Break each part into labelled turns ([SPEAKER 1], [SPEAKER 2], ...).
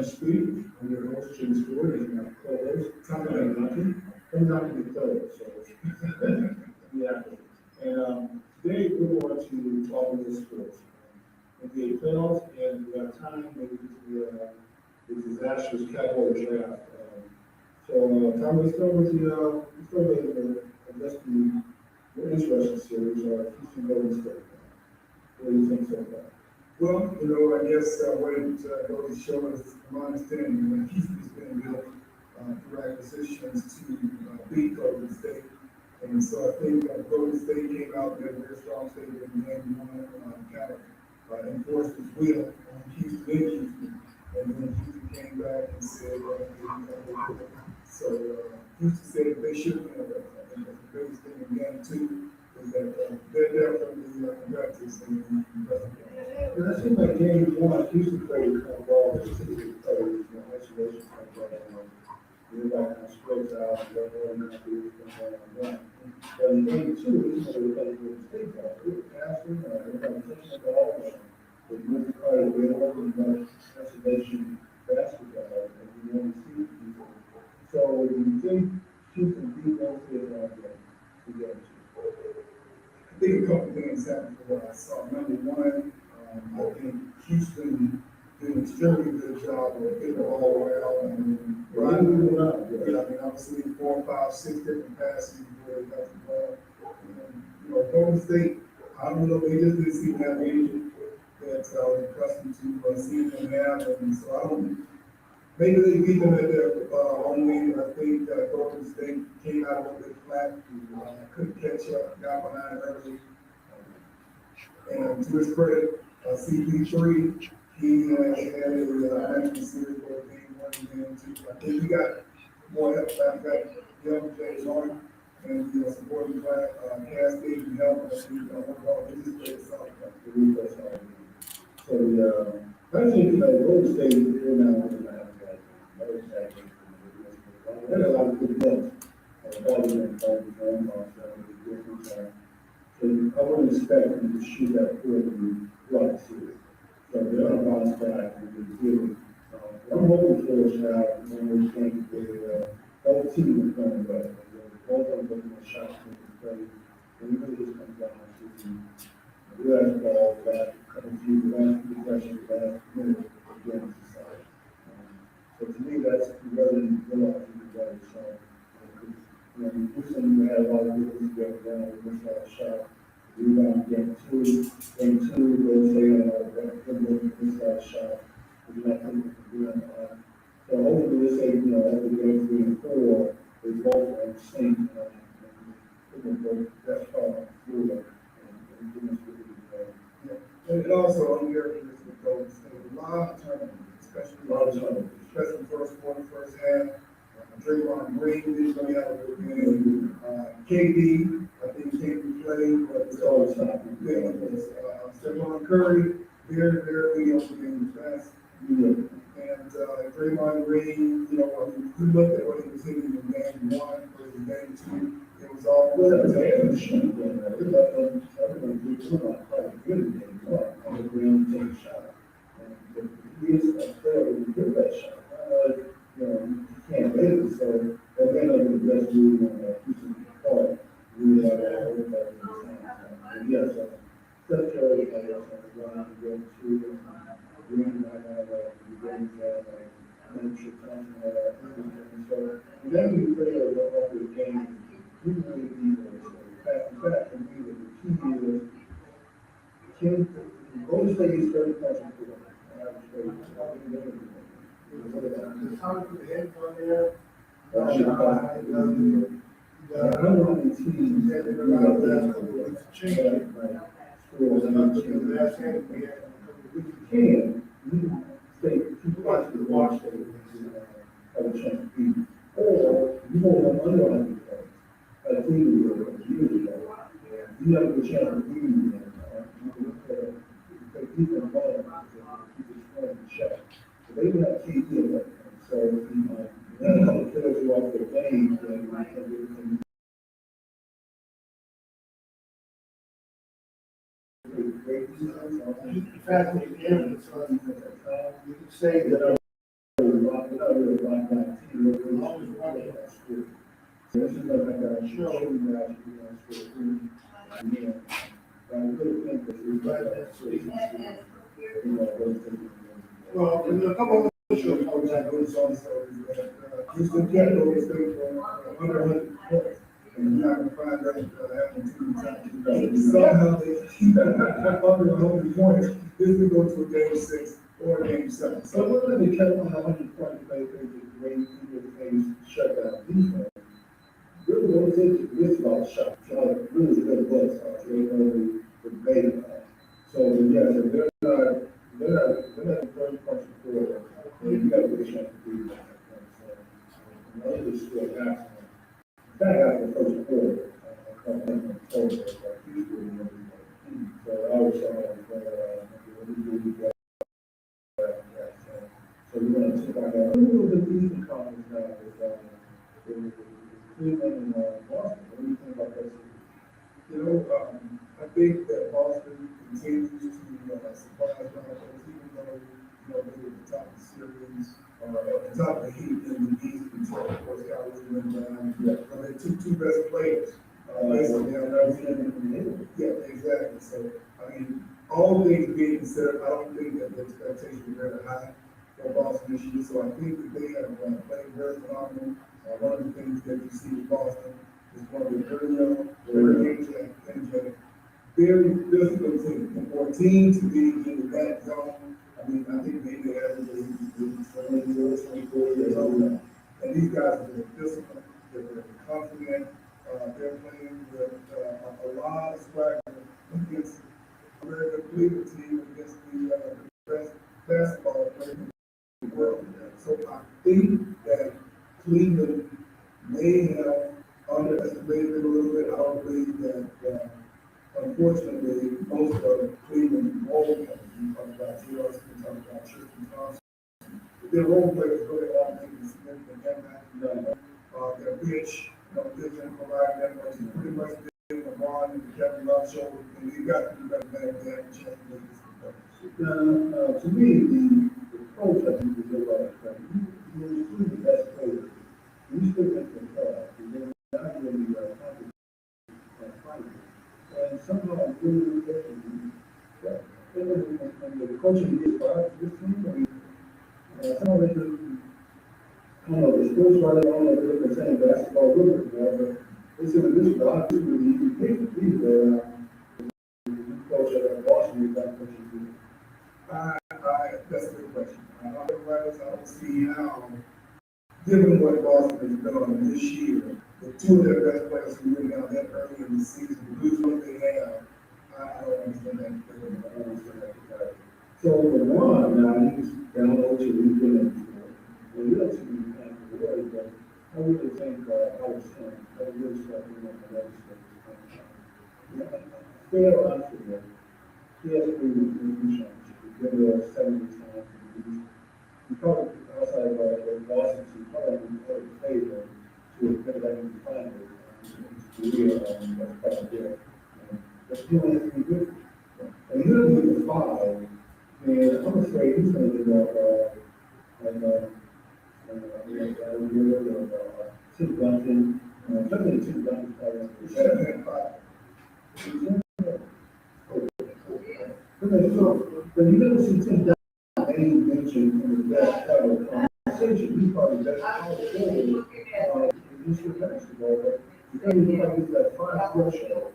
[SPEAKER 1] Speak, and your host, Jim Stewart, and my co-host, Tommy Duncan, comes out to be third, so. Yeah, and, today we're going to talk about sports. NBA playoffs, and we have time maybe to the disastrous Cowboy draft. Tommy, let's start with I guess the interesting series, Houston Golden State. What do you think so far?
[SPEAKER 2] Well, I guess what it goes to show is, from my understanding, Houston's been built through acquisitions to beat Golden State. And so I think Golden State came out with a very strong statement in game one, kind of enforced its will on Houston in Houston. And then Houston came back and said, so Houston said that they should win. I think that's the biggest thing in game two is that they're definitely competitors in
[SPEAKER 1] That seems like game one, Houston played kind of ball, specific players, isolation kind of ball. Everybody kind of spreads out, and they're going to do it. But in game two, they played with the state ball. They were passing, everybody touching the ball. But you really try to get over the isolation basketball, and you want to see people. So you think Houston beat those together?
[SPEAKER 2] I think a couple things happened for what I saw. Number one, I think Houston did an extremely good job of getting the ball around and running around. Yeah, I mean, I was seeing 4, 5, 6 different passes before they got the ball. And, Golden State, I don't know, they just didn't seem to have vision that I was accustomed to seeing them have. And so I don't, maybe they beat them at their own way. I think Golden State came out a little bit flat, couldn't catch up, got behind early. And to his credit, CP3, he had a nice series for game one and game two. I think he got more help. I got young James on and supporting class, cast and help. I think overall, he just played solid.
[SPEAKER 1] So, I think, Golden State, they're now going to have another second. There's a lot of good players. So I wouldn't expect them to shoot that poorly throughout the series. So they're going to bounce back and be good. I'm hoping for a shot when we think both teams are playing well. Both of them looking at shots they can play. And it really just comes down to the last ball, last couple of few, last possession, last minute again society. So to me, that's really realizing the better shot. Houston had a lot of good things going down with this last shot. Rebound game two, those they had a good look at this last shot. We not think we can do that. So hopefully this say, after game 3 and 4, they both are the same, and both that far through it, and give us what we can.
[SPEAKER 2] Yeah. And also, on your with Golden State, a lot of turnovers, especially first quarter, first half. Draymond Green did really have a good game. KD, I think KD played, but it's always not good. Stephon Curry, very mediocre game fast. And Draymond Green, you looked at what he was hitting in game one versus game two. It was all good.
[SPEAKER 1] Everyone quite good in game one, and Green take a shot. And he is a fairly good that shot. You can't wait it, so that may not be the best move on that Houston part. We have everybody in the same time. But yes, Steph Curry, I guess, on the line to go to Green, I have the games that mentorship something like that. And so, and then we play off the game, we really need those. In fact, for me, the key is, Golden State is 30 points per game.
[SPEAKER 2] The time for the head on there.
[SPEAKER 1] I don't know the teams that are out there. It's changing. Schools and other things. That's it. We can. You can stay 2 points to watch it. Have a chance to beat. Or you won't have money on these things. Like we do years ago. You have a good chance of beating them. You can look at it. Keep them going. Keep it scoring the check. They do have KD in that. So, then a couple of players who off their game, then we can great defense.
[SPEAKER 2] In fact, you can say that
[SPEAKER 1] the school. So this is like a shooting match, you know, for free. Yeah. But I really think that it's right at school. You know, those things.
[SPEAKER 2] Well, and a couple of issues, for example, is also that Houston Capitals is going for under 100 points. And you're not gonna find that happening too many times. Somehow they keep under 100 points, this will go to a game 6 or a game 7.
[SPEAKER 1] So we're going to kept on 100 play because the great people face shutdown defense. Really, what is it? This about shot. So really good books. So they know the debate about it. So yes, if they're not the first person for it. You got to be shot to do that. So another still happening. That happened the first quarter. So I was so we're gonna take our, a little bit easy conference now with Cleveland and Boston. What do you think about that?
[SPEAKER 2] You know, I think that Boston continues to surprise Broncos, even though, you know, they were at the top of the series, at the top of the heat in the East, until, of course, Cowboys went down. Yeah. But they took two best players. Yeah, exactly. So, I mean, all things being considered, I don't think that the expectations were very high for Boston this year. So I think that they have played very phenomenal. One of the things that you see with Boston is one of the very young, very energetic, very physical team. And for a team to be in that zone, I mean, I think maybe the average is 24 years old now. And these guys are very disciplined, they're very confident, they're playing with a lot of swagger against a very good Cleveland team, against the best basketball player in the world. So I think that Cleveland may have underestimated it a little bit. I don't believe that, unfortunately, most of Cleveland's role players, you talk about Zeros, you talk about Tristan Thompson, their role players really are making a significant impact. Their pitch, vision, providing that much, pretty much been LeBron and Kevin Love show, and you got to do better than that and chance to make this competitive.
[SPEAKER 1] To me, the coach, I think, is a lot of fun. He's the best player. You still make the playoffs, and then not really confident and fighting. And somehow I'm really interested but and the coaching is part of this team. I mean, some of it, I don't know, the sports writer, I don't know if they're saying basketball with it, but it's in this, but I do really easy to be there. Coach at Boston, that coaching team.
[SPEAKER 2] That's a good question. I don't see how, given what Boston has done this year, the two of their best players who went out that early in the season, lose what they have, I don't understand that. I don't understand that.
[SPEAKER 1] So for one, now he's down low to he's been in before. Well, you don't see him kind of worry, but I really think I was really starting on the legislature. Fair or unfair, he has to be with the He's been there 70 times. He probably, outside of Boston, he probably would favor to have been back in the finals. His career, that's probably there. But he only has to be good. And he'll be the 5, and I'm afraid he's going to end up Tim Duncan, something Tim Duncan probably. He's 7-5. But you never see Tim Duncan name mentioned in the best ever conversation. He's probably the best college player in history of basketball, but because he's like that 5 threshold.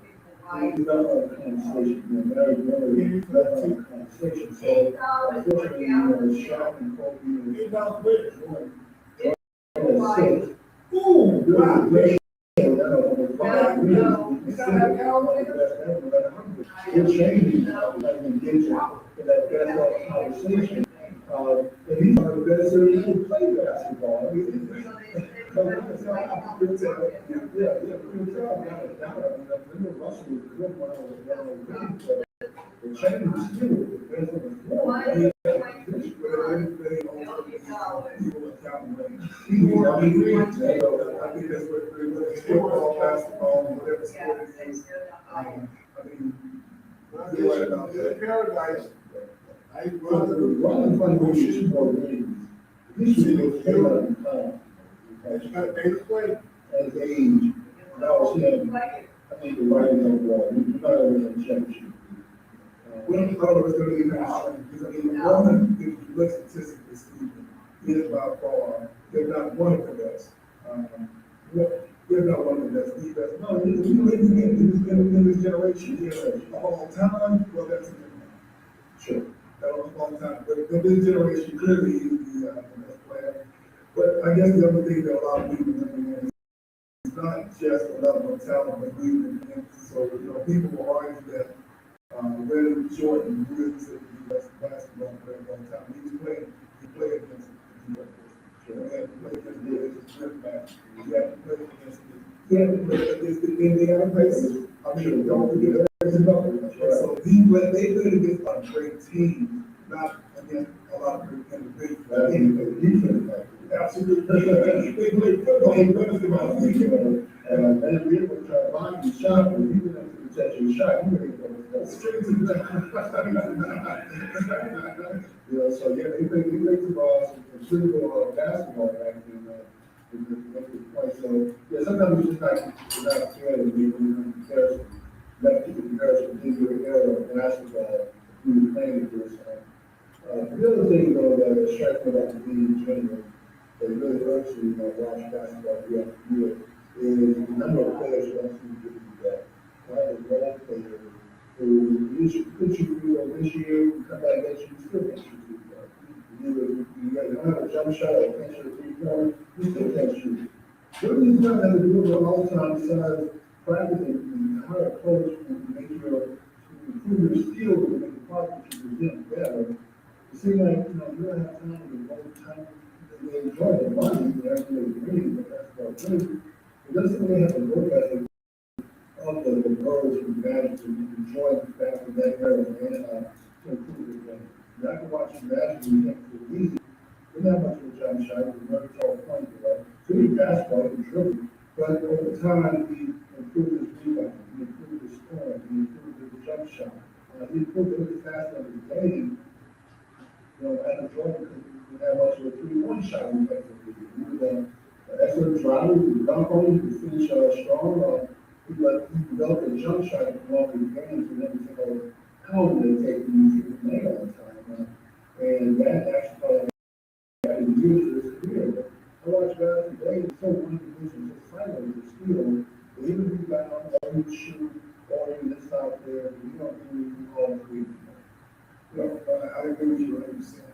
[SPEAKER 1] He's not on the conversation, Mary Miller is not on the conversation, so unfortunately, Shaq and Kobe and
[SPEAKER 2] He's not with
[SPEAKER 1] six.
[SPEAKER 2] Ooh, wow.
[SPEAKER 1] It's changing now, like engaging in that basketball conversation. And he's one of the best who can play basketball. I mean, Russell was good when I was young, but the change is still depends on the floor.
[SPEAKER 2] I think that's what football, basketball, whatever sport it is. I mean, you're right about that. Paradise.
[SPEAKER 1] Running fund, we should more ratings. This should be a
[SPEAKER 2] Eighth grade.
[SPEAKER 1] As age, now she had, I think the writing on the wall, you're not always in championship.
[SPEAKER 2] Well, I don't know if it's gonna be because in the woman, if you look statistically speaking, is by far, they're not one of the best. They're not one of the best, the best. No, in this generation, yeah, a long time, well, that's a different matter. Sure, that was a long time, but this generation clearly is the best player. But I guess the other thing that a lot of people think is not just a level of talent, but movement. And so, people will argue that Ray Jordan really is the best basketball player of all time. He played against the New York Knicks. He had to play against the Griffin match. He had to play against the Indiana Pacers. I mean, don't forget that. So they played against a great team, not against a lot of great individuals. Absolutely. They played football. They played football.
[SPEAKER 1] And we were trying to block his shot, but he didn't have to protect his shot. He really go
[SPEAKER 2] Straight to the
[SPEAKER 1] so yeah, he played the ball, some critical basketball back in the point. So yeah, sometimes we just not fair to be in comparison. Let people comparison to the era of basketball we were playing this. The other thing though that strikes me about the team in general, that really hurts you, watch basketball year after year, is the number of players who actually get to that. I have a role player who could shoot this year, you come back next year, you still can't shoot three pointers. You don't have a jump shot or can't shoot three pointers, you still can't shoot. What do these guys have to do with all the time besides practicing and how to coach and make your improve your skills and make the product you present better? It seems like, you don't have time to devote time. They enjoy the money, they actually agree, but that's about good. It doesn't really have to work ethic of the girls who manage to enjoy the fact that they are and to improve the game. You have to watch the magic you can't feel easy. They're not much of a jump shot, it's a very tall point, right? So he basketball, he dribble, but over time he improved his rebound, he improved his scoring, he improved his jump shot, he improved his fast of his game. At the Jordan, because he didn't have much of a three-point shot effectively. He was an excellent driver, he could dunk on it, he could finish strong. He developed a jump shot in all of his games, and then we think, how did they take the man all the time? And that actually had to use his career. But I watch guys today, so one-dimensional, just silent with his skill, but even rebound, or he shoot, or he this out there, you don't really call him crazy.
[SPEAKER 2] I agree with you 100%.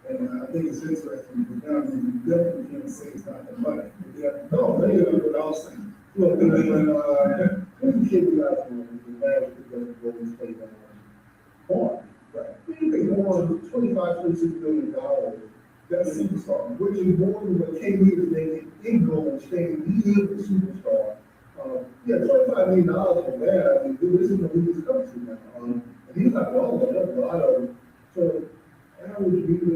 [SPEAKER 2] And I think it's interesting, because now you definitely can't say it's not the money. No, they are what I'll say. Look,
[SPEAKER 1] There's a kid we got from the Magic because of Golden State on. Right. They won $25-26 billion.
[SPEAKER 2] that's a superstar.
[SPEAKER 1] Which is more than what KD is making in Golden State. He is a superstar. Yeah, $25 million for that. I mean, this is the biggest country now. And he's not the only one. There's a lot of sort of average people,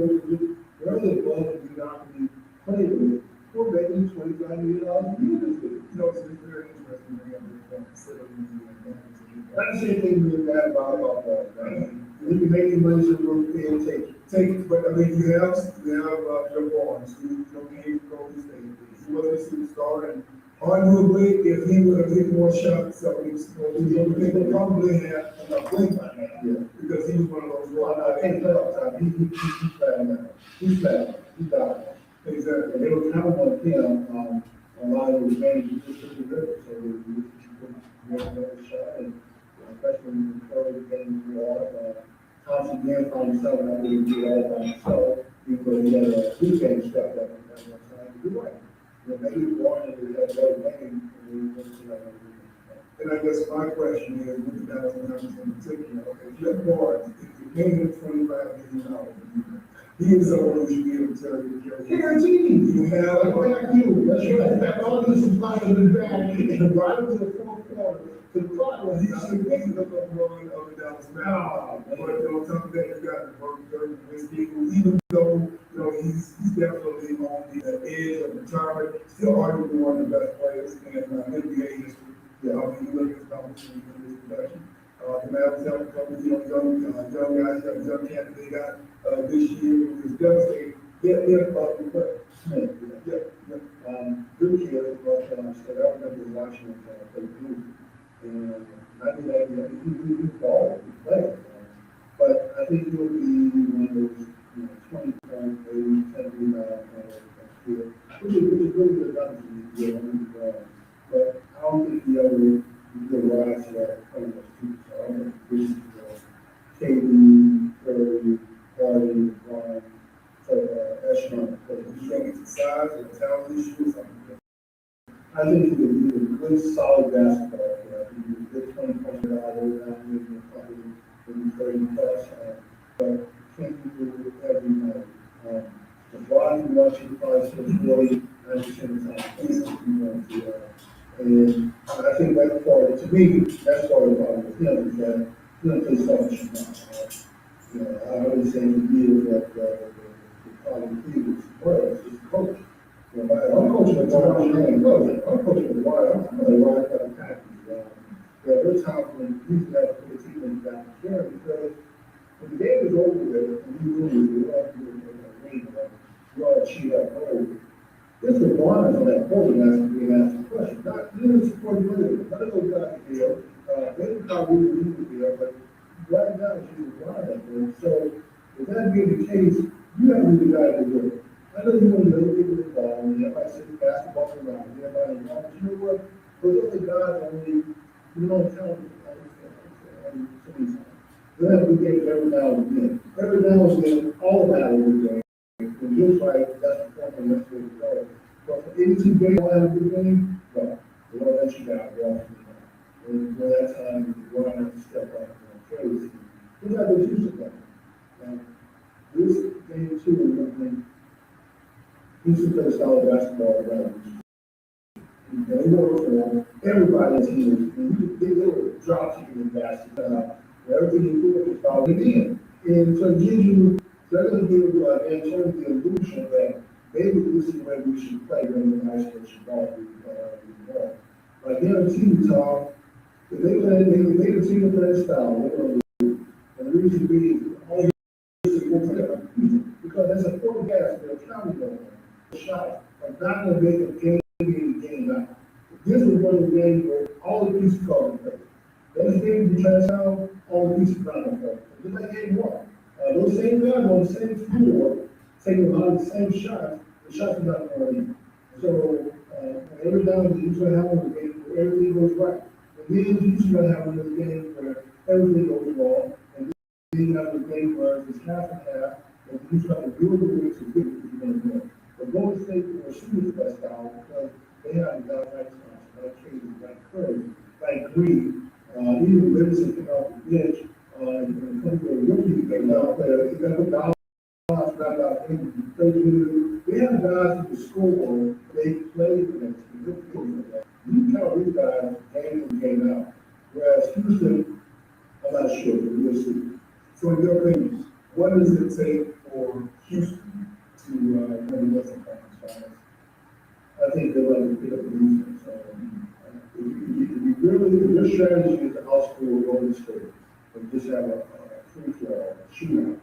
[SPEAKER 1] rather above and beyond the players with. We're making $25 million a year this year.
[SPEAKER 2] It's very interesting to have this point, considering the advantage of it.
[SPEAKER 1] That's the same thing with that about that, right? If you make your money, so we'll pay and take it.
[SPEAKER 2] Take it, but I mean, you have your Barnes, who came from Golden State. He was a superstar, and arguably, if he would have hit more shots, so he would probably have enough win by now.
[SPEAKER 1] Yeah.
[SPEAKER 2] Because he was one of those.
[SPEAKER 1] Well, I can't play all the time. He's bad now. He's bad. He's bad.
[SPEAKER 2] Exactly.
[SPEAKER 1] And they were counting on him, a lot of the managers just took the river, so they put a shot, and especially when the third game grew up, Thompson again found himself, and I believe he did all by himself, because he had a two-game step up at one time. You're right. Maybe Warren had better game, and we went to that.
[SPEAKER 2] And I guess my question is, with the Dallas Mavericks in particular, okay, Jeff Barnes, if you pay him $25 million a year, he is someone who should be able to tell you,
[SPEAKER 1] Guaranteed.
[SPEAKER 2] you have,
[SPEAKER 1] Like you, that's right. That all these suppliers in the back, and right into the fourth quarter, to the clock,
[SPEAKER 2] he should be the run of the Dallas Mavericks. But on top of that, you got the Dirk Nowitzki, who even though, he's definitely on the edge of retirement, still arguably one of the best players in NBA history. Yeah, I mean, you look at his competition in this production. The Mavericks have a couple of young guys, young cats they got this year, which is devastating. Yeah,
[SPEAKER 1] said, I remember watching him play blue. And I mean, he balled, he played. But I think he'll be one of those, 20 point, maybe 10 rebound players next year, which is really good numbers in the year. But I don't think he ever will rise to that kind of two. So I don't think this is KD, Curry, Harden, Bron, so echelon. But
[SPEAKER 2] You think it's a size or a talent issue or something?
[SPEAKER 1] I think he would be a good, solid basketball player. He would be a good 20-point guy, all down here, probably maybe 30 plus. But can't do it every night. LeBron, you watch him probably still 40, 90% of the time. He's going to, and I think that's part of, to me, that's part of the problem with him, is that he doesn't play selfish enough. I always say in the years that the probably previous players, it's the coach. I'm coaching the Warriors, I'm coaching the Warriors, I'm the Warriors got a package. There's times when you have to put the team in back here because when the game is over with, and you lose, you have to do it in a ring, you ought to achieve that goal. This is Warriors on that court and that's being asked the question. Not even supporting players, none of those guys are here. Maybe probably we would be here, but right now it's just Warriors. So if that being the case, you have to be the guy to do it. I know you want to know people with the ball, and everybody says basketball around, everybody around, but you know what? Those other guys only, you don't count them so many times. You have to get every now and then. Every now and then, all of that will be there. And just like that's the point, and that's where we go. But for any two games, all have a good game, well, they won't let you down, they won't let you down. And when that time, you run out and step up and crazy. You got to do something. And this game too, I mean, Houston plays solid basketball around. And they work for everybody's here. And they will drop you in basketball. Everything you do is about it in. And so they're going to give you the illusion that maybe this is where we should play when the isolation ball. Like guarantee Tom, if they continue to play style, they're going to lose. And the reason being, all this is because there's a full gas, they're counting on shot. I'm not going to make a game out. This is one of the games where all the pieces fall in place. Those games you try out, all the pieces fall in place. Just like game one. Those same guys on the same floor, taking a lot of the same shots, the shots are not going in. So, every now and then, you're going to have one of the games where everything goes right. And then you're going to have one of the games where everything goes wrong. And then you have the game where it's half and half, and you try to build the way to get what you're going to win. But Golden State will shoot that style because they have guys like Thompson, like Katie, like Curry, like Green, even Livingston came off the bench, and come to a rookie came out there. They got the they have guys who can score, they play for them. You count these guys game in, game out. Whereas Houston, I'm not sure, but we'll see.
[SPEAKER 2] So in your opinion, what does it take for Houston to win the Western Conference Finals?
[SPEAKER 1] I think they're going to pick up the defense. If your strategy is to outscore Golden State and just have a free flow, shootout,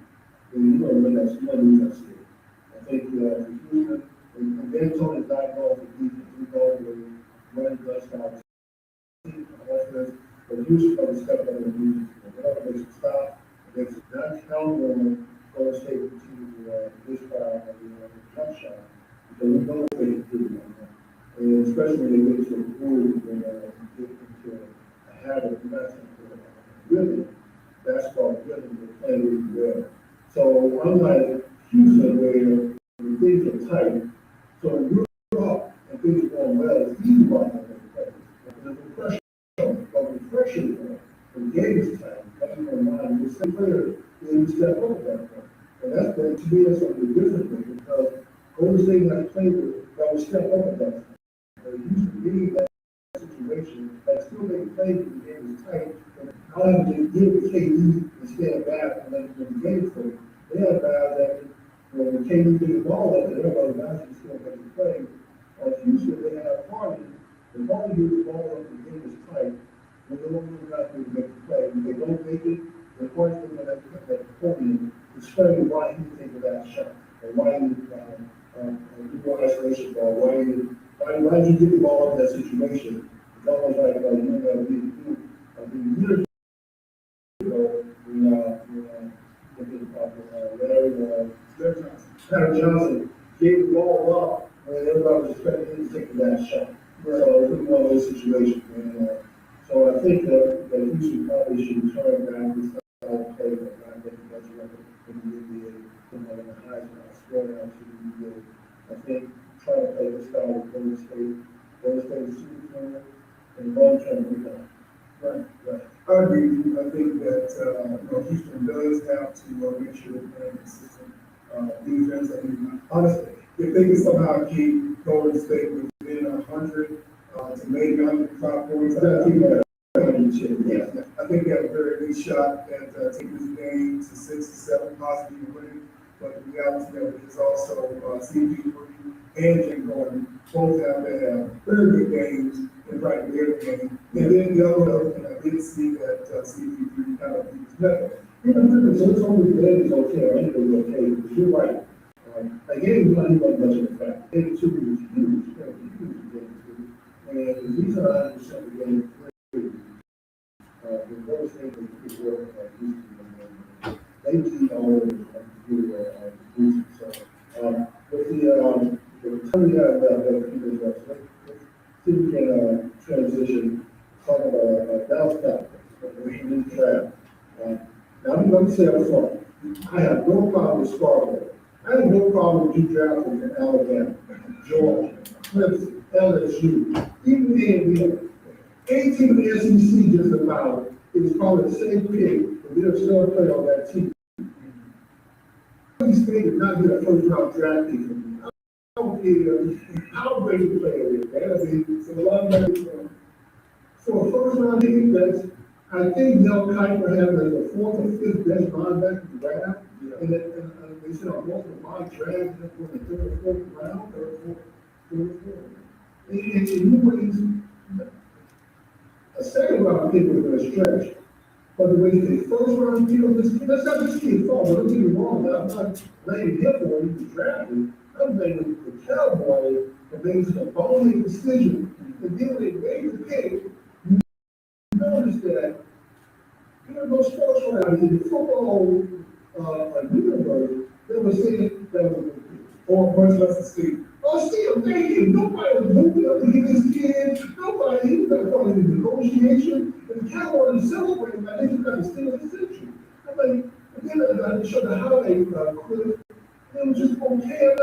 [SPEAKER 1] then you're going to lose that series. I think Houston, and D'Antoni's not going for defense, he's going to run the style team offense, but Houston's going to step up in the defense. They're going to make some stop, they're not counting on Golden State to continue to disfire the jump shot, because we know they can do it. And especially when they get to a groove, when they get into a habit of really basketball really playing really well. So unlike Houston, where things are tight, so when you're up and things are going well, it's easy to run those plays. There's no pressure, but when pressure is on, when the game is tight, that's going on. The same player, then you step over that point. And that's been, to me, that's something different because Golden State has played that will step up at that time. They used to be in that situation, but still they play when the game is tight. And how do they give the KD and stand back and let them get it for you? They have guys that, when KD get the ball up, they have other guys that still make the play. Houston, they have Harden. The Harden gets the ball up and the game is tight. When they don't know guys to make the play, when they don't make it, the first thing that the podium is explaining why he think of that shot, or why he do isolation ball, why he why did you get the ball in that situation? It's almost like, years ago, Larry Johnson gave the ball up when everybody was expecting him to take the last shot. So it was one of those situations, and, so I think that Houston probably should turn back this style of play, but not get the best record in the NBA, in the Heisman, scoring out to the NBA. I think trying to play this style with Golden State is super cool, and long-term rebound.
[SPEAKER 2] Right, right. I agree with you. I think that, Houston does have to make sure they're playing consistent, defense. I mean, honestly, if they can somehow keep Golden State within 100, to maybe 105 points, yeah, I think they have a very good shot at, taking this game to 6 or 7, possibly winning. But the reality of it is also, CP3 and Jim Gordon both have to have very good games in practically every game. And then the other thing, I did see that, CP3 kind of beat nothing.
[SPEAKER 1] So it's only bad is okay, or anything is okay, because you're right. Again, not even much of a fact. 82 was huge, huge game. And the reason I understand the game three, the first thing was pretty well, Houston, they beat all of the computer, Houston. So, with the time we have left, let's see if we can, transition, talk about bounce back, the new draft. Now, let me say up front, I have no problem with Scarborough. I have no problem with you drafting in Alabama, Georgia, Clemson, LSU, even the any team in the SEC just about is probably the same pick, but they're still playing on that team. These State did not get a first round draft pick from me. I don't care how great the player is, man. I mean, so a lot of that, so a first round pick, that's, I think Mel Kiper had like the fourth or fifth best linebacker in the draft. Yeah. And they said most of my draft in the third or fourth round, third, fourth. And you know, a second round pick was going to stretch. But the way the first round pick of this kid, that's not this kid's fault, don't get me wrong, I'm not blaming him for what he was drafted. I'm blaming the Cowboys for making a boneheaded decision. And then when they made the pick, notice that there was no sports writers in the football universe that was saying that was a good pick.
[SPEAKER 2] Or much less a Steve.
[SPEAKER 1] Oh, still, man, nobody was moving up to get this kid. Nobody, he was not part of the negotiation. And the Cowboys is celebrating like they just got to steal the century. I mean, and then I showed the highlight clip. It was just okay.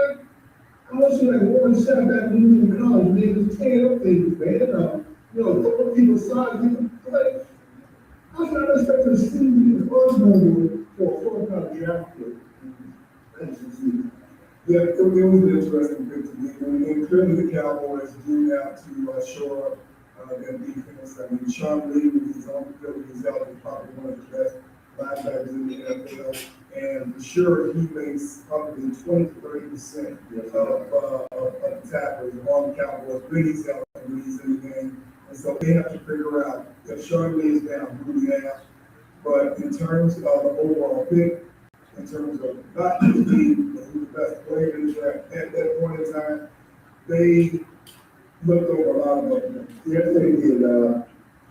[SPEAKER 1] I was like, one sat back in college, man, just tearing up things, man. Throwing people aside, like, I was not expecting to see the first number for a fourth-round draft pick.
[SPEAKER 2] Yeah, it was an interesting pick to me. And clearly the Cowboys do have to shore up their defense. I mean, Sean Lee, with his own abilities, is probably one of the best linebackers in the NFL. And for sure, he makes probably 20 to 30% of the tackles on the Cowboys when he's out and when he's in the game. And so they have to figure out if Sean Lee is down, who we have. But in terms of the overall pick, in terms of not just who the best player in the draft at that point in time, they looked over a lot of them.
[SPEAKER 1] Yes, they did.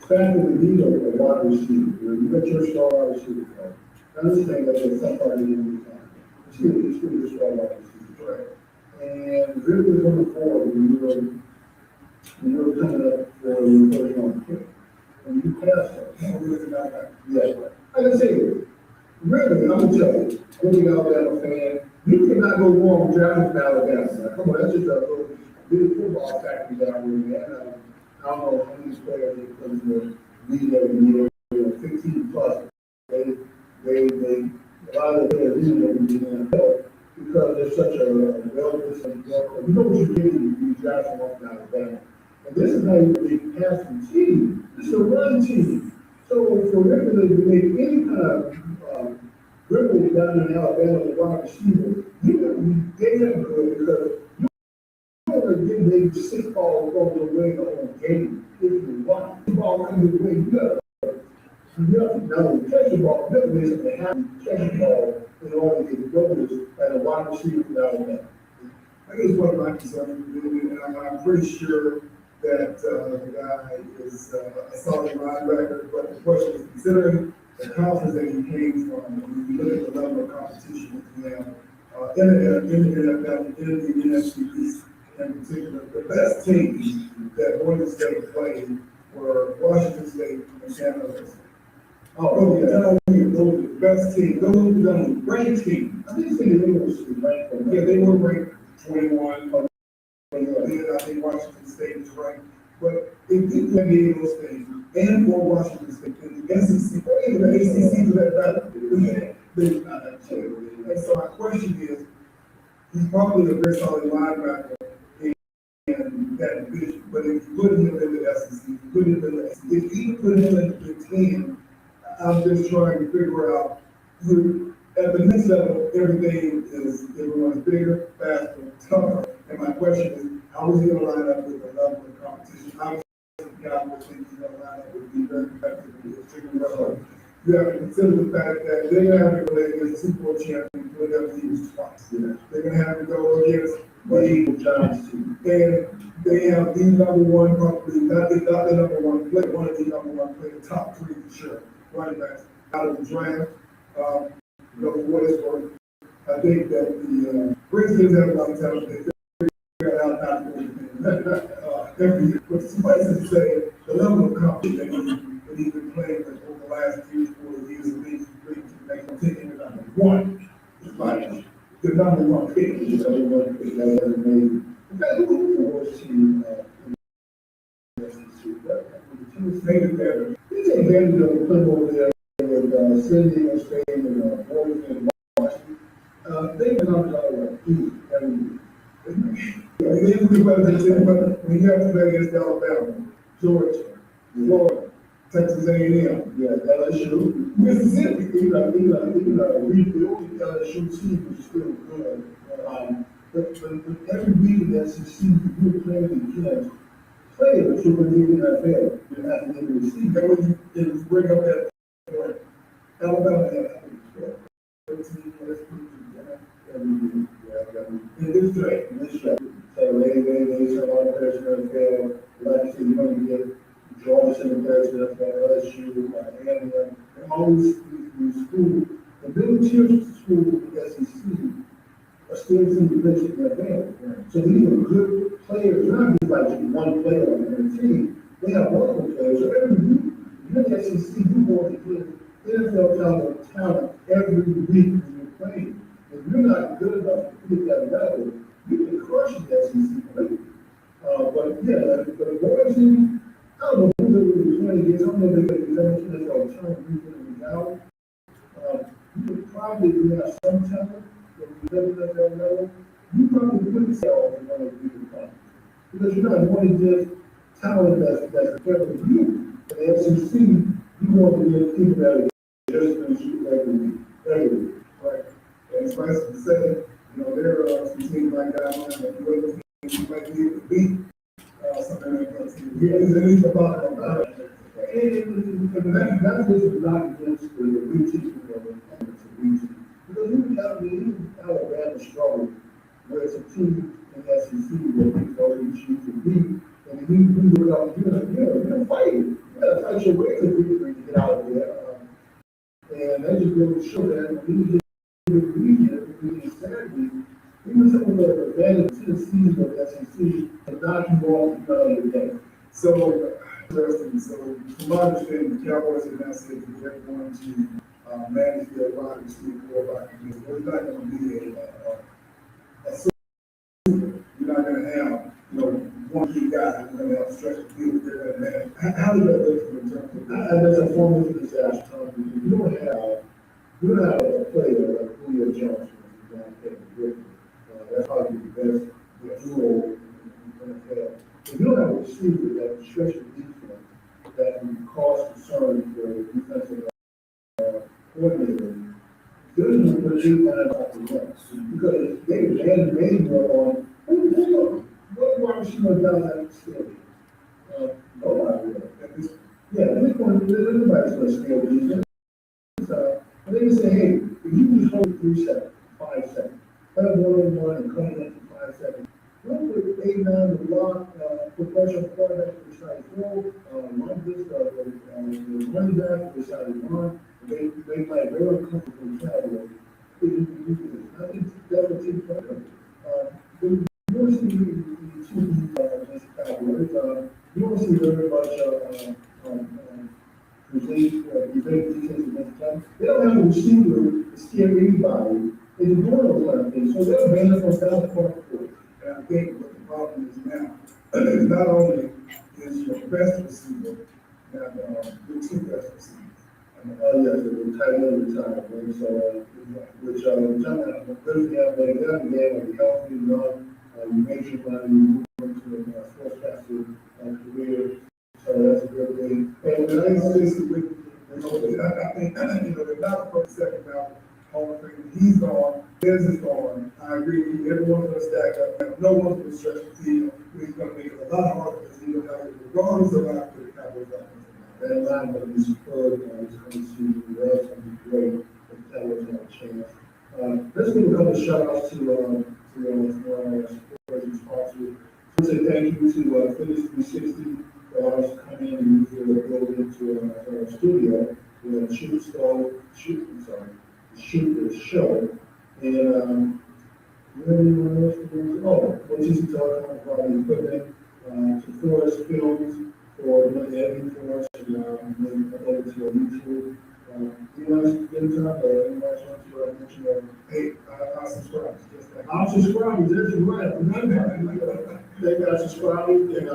[SPEAKER 1] Back in the need of a wide receiver, you got your star wide receiver. I understand that there's somebody in the time. It's still your star wide receiver. Right. And really was on the forward when you were coming up for your first round pick. And you passed us. Yes. Like I said, really, I'm gonna tell you, being an Alabama fan, you cannot go wrong drafting Alabama. Now, come on, that's just a little big football tactic down there, man. I don't know how many players they put in the league every year, 15 plus. A lot of them are leading every year in the NFL because they're such a well-disciplined, you know what you're getting when you draft them off in Alabama. And this is not even a passing team, this is a run team. So for them to make any kind of dribble down in Alabama as a wide receiver, you got to be damn good because you don't want to get maybe 6 balls over the way the whole game. If you want the ball coming the way, you have to not only catch the ball, but you have to have to catch the ball in order to get goals as a wide receiver in Alabama.
[SPEAKER 2] I guess one of my concerns, and I'm pretty sure that, the guy is, a solid linebacker, but the question is considering the conference that he came from, when you look at the level of competition that we have, in the NFL, in the NFC East in particular, the best teams that Oregon State played were Washington State and San Jose. Oh, yeah, those are the best teams, those are the great teams.
[SPEAKER 1] I think they were ranked.
[SPEAKER 2] Yeah, they were ranked 21, then I think Washington State is ranked. But if you play any of those things, and for Washington State, in the SEC, or even the ACC for that matter, they're not that chance. And so my question is, he's probably a very solid linebacker in that division, but if you put him in the SEC, you put him in the SEC, if you put him in the Big Ten, I'm just trying to figure out, at the next level, everyone's bigger, faster, tougher. And my question is, how is he gonna line up with the level of competition? How is the guy who thinks he's gonna line up with be very competitive in the particular level? You have to consider the fact that they're gonna have to play against Super Bowl champion Philadelphia Eagles twice. Yeah. They're gonna have to go against the Eagle Giants team. And they have the number one, probably not the number one player, one of the number one player, top three for sure, running backs out of the draft. For what it's worth, I think that the Redskins have a lot of talent. They figure out how to do every year. But suffice it to say, the level of competition that he's been playing with over the last 3 or 4 years of being taking the number one. It's like the number one pick. The number one pick that hasn't made. In fact, who was team maybe better. He take advantage of the play over there with Cindy and Spain and Oregon and Washington. They've been on the easy every year. When you have to play against Alabama, Georgia, Florida, Texas A&M, yeah, LSU, Mississippi, we rebuild the LSU team is still good. But every week in the SEC, you're playing against players who are in the NFL. You have to get to receive. Then when you bring up that point, Alabama had 13 players every year. In this trade, so they sell all the players in the NFL. Like I said, you're going to get draws in the players in the NFL, LSU, and all these schools. The middle tier schools in the SEC are still in the place in the NFL. So these are good players, not just like one player on their team. They have multiple players. So every week, you're in the SEC, you want to get NFL talent every week when you're playing. If you're not good enough to be at that level, you can crush the SEC play. But yeah, the boys team, I don't know who's going to 20 years. I don't know if they're going to turn week out. You could probably have some talent. If you live at that level, you probably couldn't sell in one of the conference. Because you're not going to get talent that's better than you. In the SEC, you want to get people that are just going to shoot every week, right? And it's nice to say, there are some teams like that, and a few other teams you might be able to beat, something like that. Yeah, it's at least about it. And that is not against the new team, because even Alabama struggled, where it's a team in the SEC that we already choose to beat, and you look out, you're going to fight. You got to fight your way to get out of there. And that just really showed that when you get Saturday, even some of the advantage to the season of the SEC and not you off the day. So, interesting. So, from my understanding, the Cowboys have now said that they're going to manage their wide receiver quarterback. There's not going to be a super. You're not going to have, one key guy. You're going to have stretch the field with their man. How does that look in terms of that's a form of disaster? You don't have a player like Julio Jones who's going to take a grip. That's probably the best duo in the NFL. If you don't have a receiver that can stretch the defense, that can cause concern for the defensive coordinator, they're going to put 8 lines off the run. Because they made more on what wide receiver does that still? Nobody will. At this point, everybody's going to steal defense. And they can say, hey, if you just hold 3 seconds, 5 seconds, have 1-on-1 and come in for 5 seconds,
[SPEAKER 1] A9, the block, professional quarterback decided to throw, one this, the running back decided to run, they play very comfortable travel. I think that's a team player. The university, against the Cowboys, you don't see very much, present, event details against them. They don't have a receiver to scare anybody into doing those kind of things, so they're banned from down the court.
[SPEAKER 2] And I think what the problem is now, is not only is your best receiver, now, your two best receivers.
[SPEAKER 1] Yes, the tight end retired, right, so, which, John, Thursday, they got the game, like, healthy, young, you make your money, you move into a sportscaster, career, so that's a good thing.
[SPEAKER 2] And I think this is with, I think, they're not for the second round, Hall of Fame, he's gone, Dez is gone. I agree with you, everyone's gonna stack up, now, no one's gonna stretch the field, he's gonna make it a lot harder for the Eagles, regardless of how the Cowboys are.
[SPEAKER 1] That line will be superb, it's going to see, that's going to be great, if that was our chance. Let's give a couple of shout outs to our sponsors. I say thank you to Fitness 360 for us coming in and use their building to our studio. We're going to shoot the show. And, anyone else? Oh, which is talking about the equipment, to Forest Films for the editing for us, and then upload it to our YouTube. You want to get into that, or anyone else want to mention that?
[SPEAKER 2] Hey, I subscribe, just like.
[SPEAKER 1] I'm subscribing, that's right. They got subscribing, and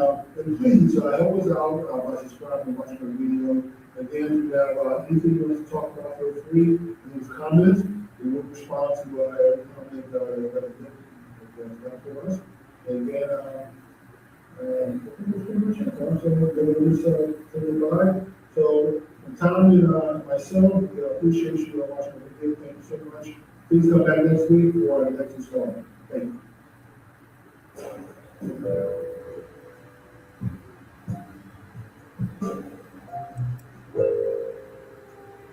[SPEAKER 1] please, help us out, by subscribing and watching our video. And then if you have, anything you want to talk about, feel free, leave comments, we will respond to, every comment, that's done for us. And then, so, Tommy and myself, we appreciate you watching the video. Thank you so much. Please come back next week for our next installment. Thank you.